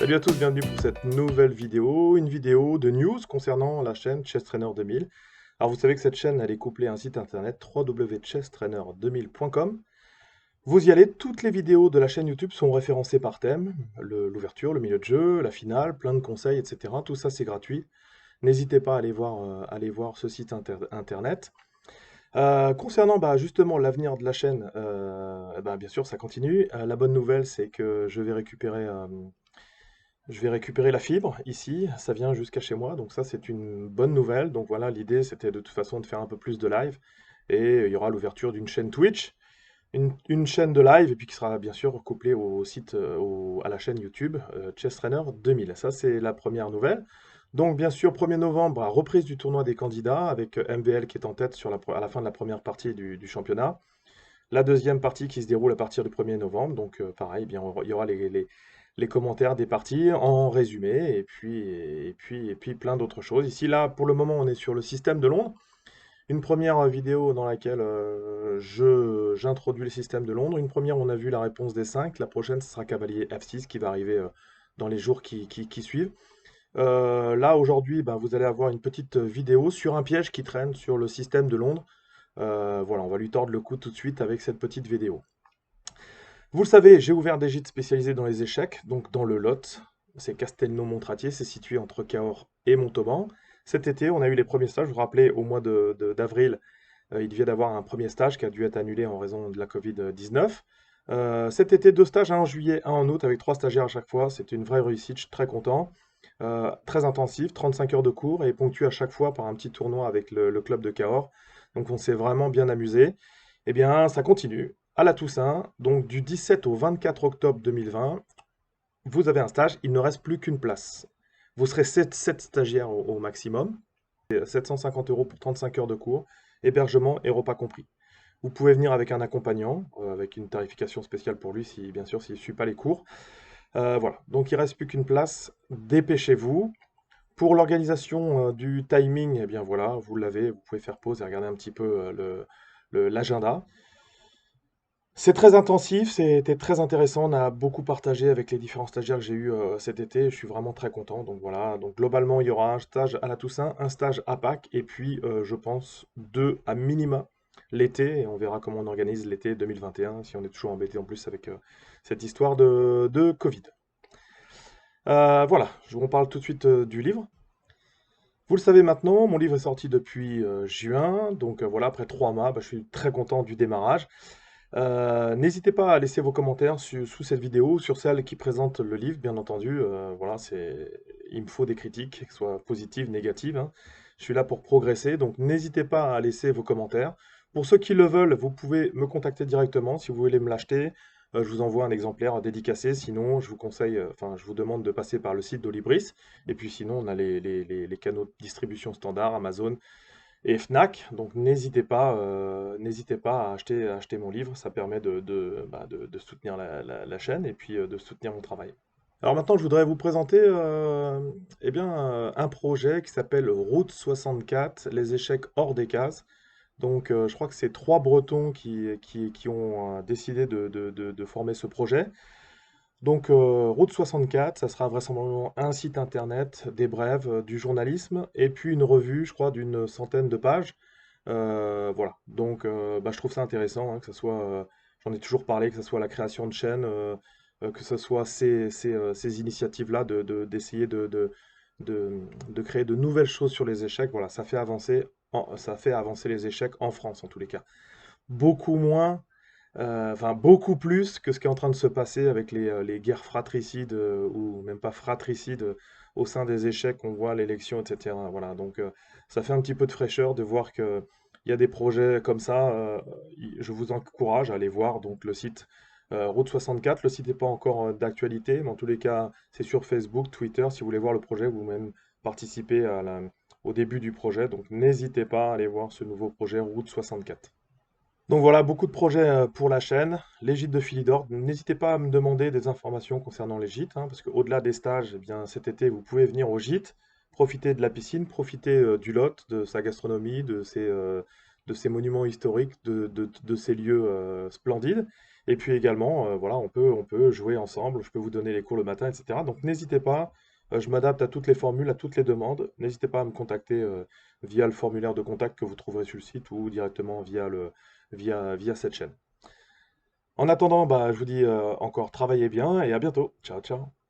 Salut à tous, bienvenue pour cette nouvelle vidéo, une vidéo de news concernant la chaîne Chess Trainer 2000. Alors vous savez que cette chaîne, elle est couplée à un site internet www.chesstrainer2000.com. Vous y allez, toutes les vidéos de la chaîne YouTube sont référencées par thème, l'ouverture, le milieu de jeu, la finale, plein de conseils, etc. Tout ça c'est gratuit. N'hésitez pas à aller voir ce site internet. Concernant justement l'avenir de la chaîne, bien sûr ça continue. La bonne nouvelle c'est que je vais récupérer la fibre ici, ça vient jusqu'à chez moi, donc ça c'est une bonne nouvelle. Donc voilà, l'idée c'était de toute façon de faire un peu plus de live et il y aura l'ouverture d'une chaîne Twitch, une chaîne de live et puis qui sera bien sûr couplée au site, à la chaîne YouTube Chess Trainer 2000. Ça c'est la première nouvelle. Donc bien sûr, 1er novembre, reprise du tournoi des candidats avec MVL qui est en tête à la fin de la première partie du championnat. La deuxième partie qui se déroule à partir du 1er novembre, donc pareil, bien, il y aura les commentaires des parties en résumé, et puis plein d'autres choses. Ici, là, pour le moment, on est sur le système de Londres. Une première vidéo dans laquelle j'introduis le système de Londres. Une première, on a vu la réponse des 5. La prochaine, ce sera cavalier F6 qui va arriver dans les jours qui suivent. Là, aujourd'hui, vous allez avoir une petite vidéo sur un piège qui traîne sur le système de Londres. Voilà, on va lui tordre le cou tout de suite avec cette petite vidéo. Vous le savez, j'ai ouvert des gîtes spécialisés dans les échecs, donc dans le Lot. C'est Castelnau-Montratier, c'est situé entre Cahors et Montauban. Cet été, on a eu les premiers stages. Vous vous rappelez, au mois d'avril, il devait y avoir un premier stage qui a dû être annulé en raison de la Covid-19. Cet été, 2 stages, un en juillet, un en août, avec 3 stagiaires à chaque fois. C'était une vraie réussite, je suis très content. Très intensif, 35 heures de cours et ponctué à chaque fois par un petit tournoi avec le club de Cahors. Donc on s'est vraiment bien amusé. Eh bien, ça continue. À la Toussaint, donc du 17 au 24 octobre 2020, vous avez un stage, il ne reste plus qu'une place. Vous serez 7 stagiaires au maximum, et 750 € pour 35 heures de cours, hébergement et repas compris. Vous pouvez venir avec un accompagnant, avec une tarification spéciale pour lui, si, bien sûr, s'il ne suit pas les cours. Voilà, donc il ne reste plus qu'une place, dépêchez-vous. Pour l'organisation du timing, eh bien voilà, vous l'avez, vous pouvez faire pause et regarder un petit peu l'agenda. C'est très intensif, c'était très intéressant. On a beaucoup partagé avec les différents stagiaires que j'ai eus cet été. Je suis vraiment très content. Donc voilà, donc globalement, il y aura un stage à la Toussaint, un stage à Pâques, et puis je pense 2 à minima l'été. Et on verra comment on organise l'été 2021, si on est toujours embêté en plus avec cette histoire de Covid. Voilà, on parle tout de suite du livre. Vous le savez maintenant, mon livre est sorti depuis juin, donc voilà, après 3 mois, je suis très content du démarrage. N'hésitez pas à laisser vos commentaires sous cette vidéo, sur celle qui présente le livre, bien entendu. Voilà, il me faut des critiques, qu'elles soient positives, négatives, hein. Je suis là pour progresser, donc n'hésitez pas à laisser vos commentaires. Pour ceux qui le veulent, vous pouvez me contacter directement si vous voulez me l'acheter. Je vous envoie un exemplaire dédicacé. Sinon, je vous conseille, enfin, je vous demande de passer par le site d'Olibris. Et puis sinon, on a les canaux de distribution standard, Amazon et Fnac. Donc n'hésitez pas à acheter mon livre. Ça permet de soutenir la chaîne et puis de soutenir mon travail. Alors maintenant, je voudrais vous présenter un projet qui s'appelle Route 64, les échecs hors des cases. Donc je crois que c'est 3 Bretons qui ont décidé de former ce projet. Donc, Route 64, ça sera vraisemblablement un site internet, des brèves, du journalisme, et puis une revue, je crois, d'une centaine de pages. Voilà. Donc, je trouve ça intéressant, hein, que ce soit, j'en ai toujours parlé, que ce soit la création de chaînes, que ce soit ces initiatives-là d'essayer de créer de nouvelles choses sur les échecs. Voilà, ça fait avancer les échecs en France, en tous les cas. Beaucoup moins enfin, beaucoup plus que ce qui est en train de se passer avec les guerres fratricides, ou même pas fratricides, au sein des échecs, on voit l'élection, etc. Voilà, donc ça fait un petit peu de fraîcheur de voir qu'il y a des projets comme ça. Je vous encourage à aller voir donc le site Route 64. Le site n'est pas encore d'actualité, mais en tous les cas, c'est sur Facebook, Twitter, si vous voulez voir le projet, vous même participer au début du projet. Donc n'hésitez pas à aller voir ce nouveau projet Route 64. Donc voilà, beaucoup de projets pour la chaîne. Les gîtes de Philidor, n'hésitez pas à me demander des informations concernant les gîtes, hein, parce qu'au-delà des stages, eh bien, cet été, vous pouvez venir au gîte, profiter de la piscine, profiter du Lot, de sa gastronomie, de ces monuments historiques, de ces lieux splendides. Et puis également, voilà, on peut jouer ensemble, je peux vous donner les cours le matin, etc. Donc n'hésitez pas, je m'adapte à toutes les formules, à toutes les demandes. N'hésitez pas à me contacter via le formulaire de contact que vous trouverez sur le site ou directement via cette chaîne. En attendant, bah, je vous dis encore travaillez bien et à bientôt. Ciao, ciao.